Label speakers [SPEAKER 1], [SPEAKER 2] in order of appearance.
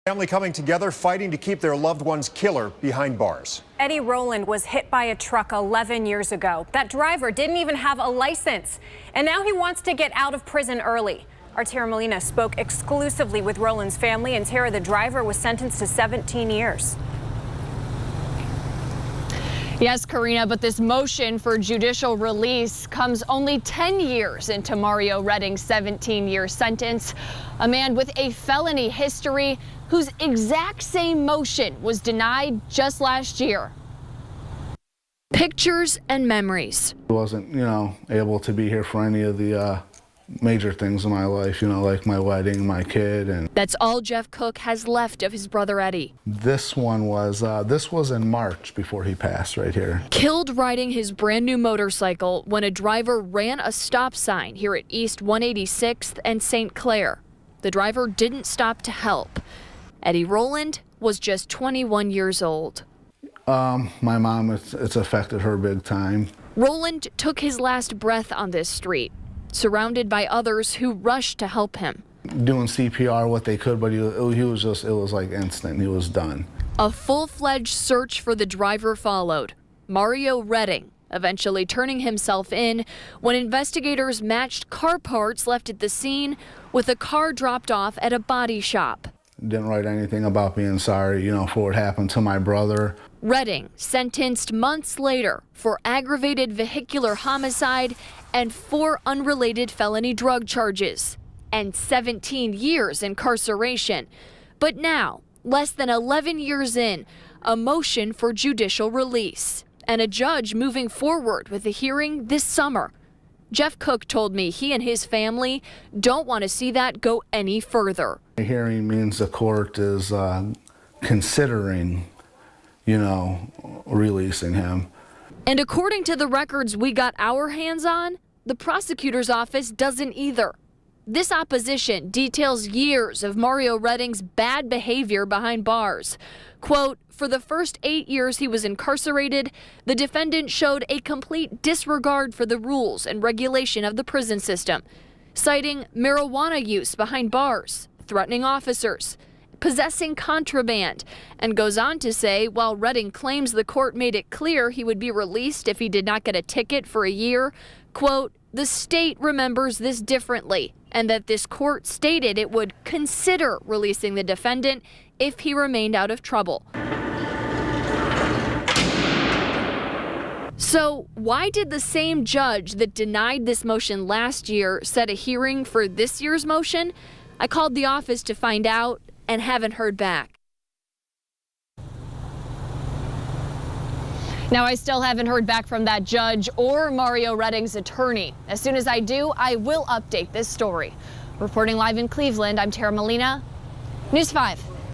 [SPEAKER 1] Family coming together, fighting to keep their loved one's killer behind bars.
[SPEAKER 2] Eddy Roland was hit by a truck 11 years ago. That driver didn't even have a license, and now he wants to get out of prison early. Our Tara Molina spoke exclusively with Roland's family, and Tara, the driver, was sentenced to 17 years.
[SPEAKER 3] Yes, Karina, but this motion for judicial release comes only 10 years into Mario Redding's 17-year sentence. A man with a felony history whose exact same motion was denied just last year. Pictures and memories.
[SPEAKER 4] I wasn't, able to be here for any of the major things in my life, like my wedding, my kid. And
[SPEAKER 3] that's all Jeff Cook has left of his brother Eddy.
[SPEAKER 4] This was in March before he passed right here.
[SPEAKER 3] Killed riding his brand new motorcycle when a driver ran a stop sign here at East 186th and St. Clair. The driver didn't stop to help. Eddy Roland was just 21 years old.
[SPEAKER 4] My mom, it's affected her big time.
[SPEAKER 3] Roland took his last breath on this street, surrounded by others who rushed to help him.
[SPEAKER 4] Doing CPR what they could, but he was like instant. He was done.
[SPEAKER 3] A full-fledged search for the driver followed. Mario Redding eventually turning himself in when investigators matched car parts left at the scene with a car dropped off at a body shop.
[SPEAKER 4] Didn't write anything about being sorry, for what happened to my brother.
[SPEAKER 3] Redding sentenced months later for aggravated vehicular homicide and 4 unrelated felony drug charges and 17 years incarceration. But now, less than 11 years in, a motion for judicial release and a judge moving forward with a hearing this summer. Jeff Cook told me he and his family don't want to see that go any further.
[SPEAKER 4] A hearing means the court is considering, releasing him.
[SPEAKER 3] And according to the records we got our hands on, the prosecutor's office doesn't either. This opposition details years of Mario Redding's bad behavior behind bars. Quote, for the first 8 years he was incarcerated, the defendant showed a complete disregard for the rules and regulation of the prison system, citing marijuana use behind bars, threatening officers, possessing contraband, and goes on to say while Redding claims the court made it clear he would be released if he did not get a ticket for a year, quote, the state remembers this differently, and that this court stated it would consider releasing the defendant if he remained out of trouble. So why did the same judge that denied this motion last year set a hearing for this year's motion? I called the office to find out and haven't heard back. Now, I still haven't heard back from that judge or Mario Redding's attorney. As soon as I do, I will update this story. Reporting live in Cleveland, I'm Tara Molina, News 5.